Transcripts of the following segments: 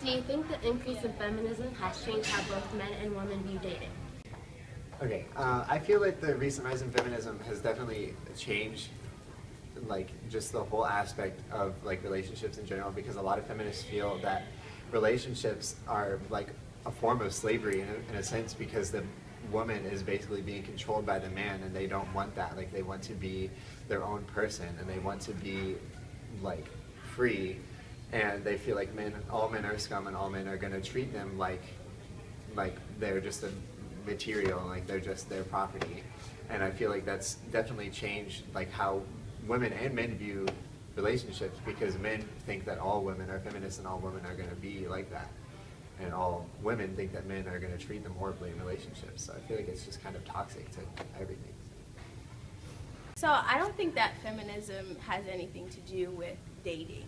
Do you think the increase in feminism has changed how both men and women view dating? Okay, I feel like the recent rise in feminism has definitely changed, like, just the whole aspect of like relationships in general, because a lot of feminists feel that relationships are like a form of slavery in a sense, because the woman is basically being controlled by the man, and they don't want that. Like, they want to be their own person, and they want to be like free, and they feel like all men are scum, and all men are going to treat them like they're just a material, and like they're just their property. And I feel like that's definitely changed like how women and men view relationships, because men think that all women are feminists and all women are going to be like that, and all women think that men are going to treat them horribly in relationships. So I feel like it's just kind of toxic to everything. So I don't think that feminism has anything to do with dating,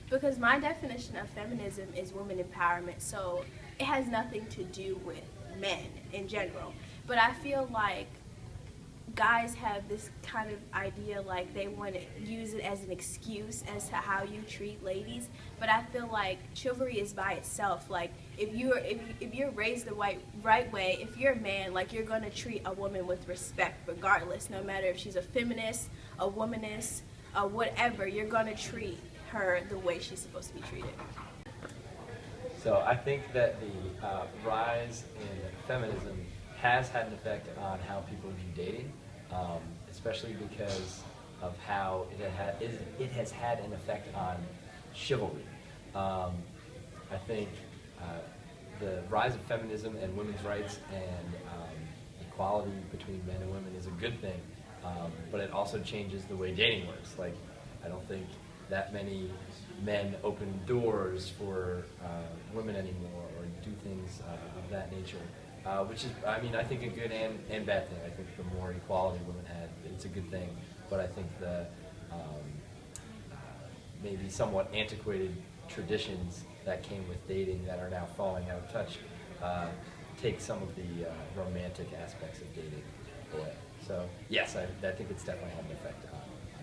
because my definition of feminism is women empowerment, so it has nothing to do with men in general. But I feel like guys have this kind of idea, like they want to use it as an excuse as to how you treat ladies. But I feel like chivalry is by itself. Like if you're raised the right way, if you're a man, like you're gonna treat a woman with respect regardless, no matter if she's a feminist, a womanist, whatever. You're gonna treat her the way she's supposed to be treated. So I think that the rise in feminism has had an effect on how people view dating, especially because of how it has had an effect on chivalry. I think the rise of feminism and women's rights and equality between men and women is a good thing, but it also changes the way dating works. Like, I don't think that many men open doors for women anymore, or do things of that nature, which is, I mean, I think a good and bad thing. I think the more equality women had, it's a good thing, but I think the maybe somewhat antiquated traditions that came with dating that are now falling out of touch take some of the romantic aspects of dating away. So yes, I think it's definitely had an effect on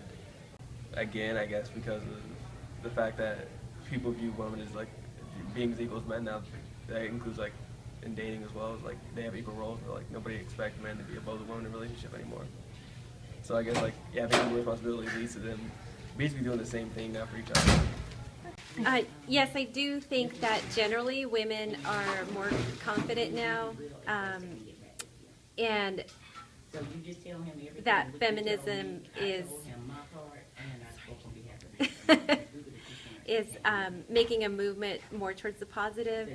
dating. Again, I guess because of the fact that people view women as like being as equal as men now. That includes like in dating as well, as like they have equal roles, but like nobody expects men to be above the woman in a relationship anymore. So I guess like, yeah, taking more responsibility leads to them basically doing the same thing now for each other. Yes, I do think that generally women are more confident now, and that feminism is is making a movement more towards the positive.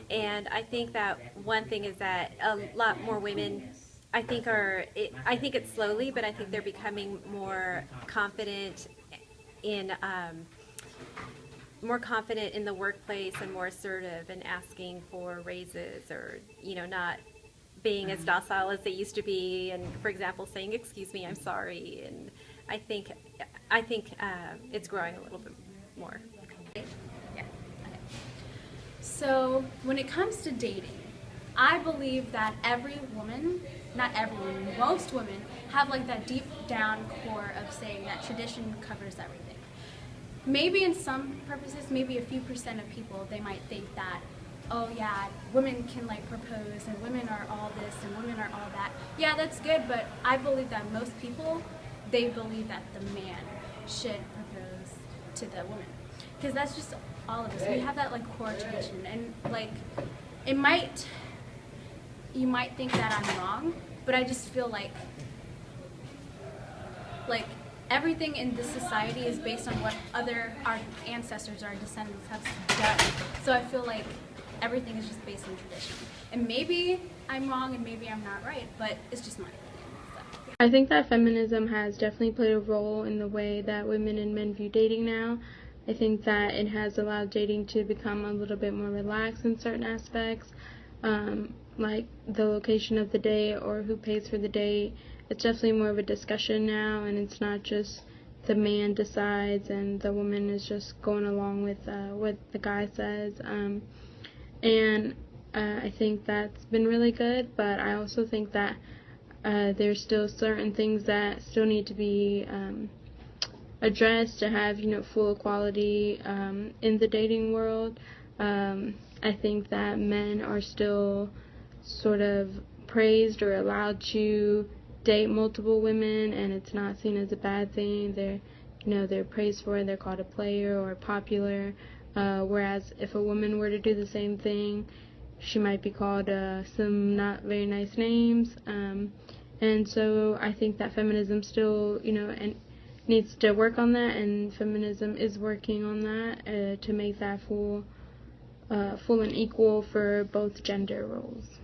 And I think that one thing is that a lot more women, I think it's slowly, but I think they're becoming more confident in the workplace, and more assertive and asking for raises, or not being as docile as they used to be, and for example saying excuse me, I'm sorry. And I think it's growing a little bit more. Yeah. Okay. So when it comes to dating, I believe that every woman, not every woman, most women have like that deep down core of saying that tradition covers everything. Maybe in some purposes, maybe a few % of people, they might think that, oh yeah, women can like propose, and women are all this and women are all that. Yeah, that's good, but I believe that most people, they believe that the man should propose to the woman, because that's just all of us. We have that like core tradition, and like you might think that I'm wrong, but I just feel like everything in this society is based on what our ancestors, our descendants have done. So I feel like everything is just based on tradition, and maybe I'm wrong and maybe I'm not right, but it's just my opinion. So. I think that feminism has definitely played a role in the way that women and men view dating now. I think that it has allowed dating to become a little bit more relaxed in certain aspects, like the location of the date or who pays for the date. It's definitely more of a discussion now, and it's not just the man decides and the woman is just going along with what the guy says. And I think that's been really good, but I also think that there's still certain things that still need to be addressed to have, full equality in the dating world. I think that men are still sort of praised or allowed to date multiple women, and it's not seen as a bad thing. They're praised for it. They're called a player or popular. Whereas if a woman were to do the same thing, she might be called some not very nice names. And so I think that feminism still, and needs to work on that, and feminism is working on that to make that full and equal for both gender roles.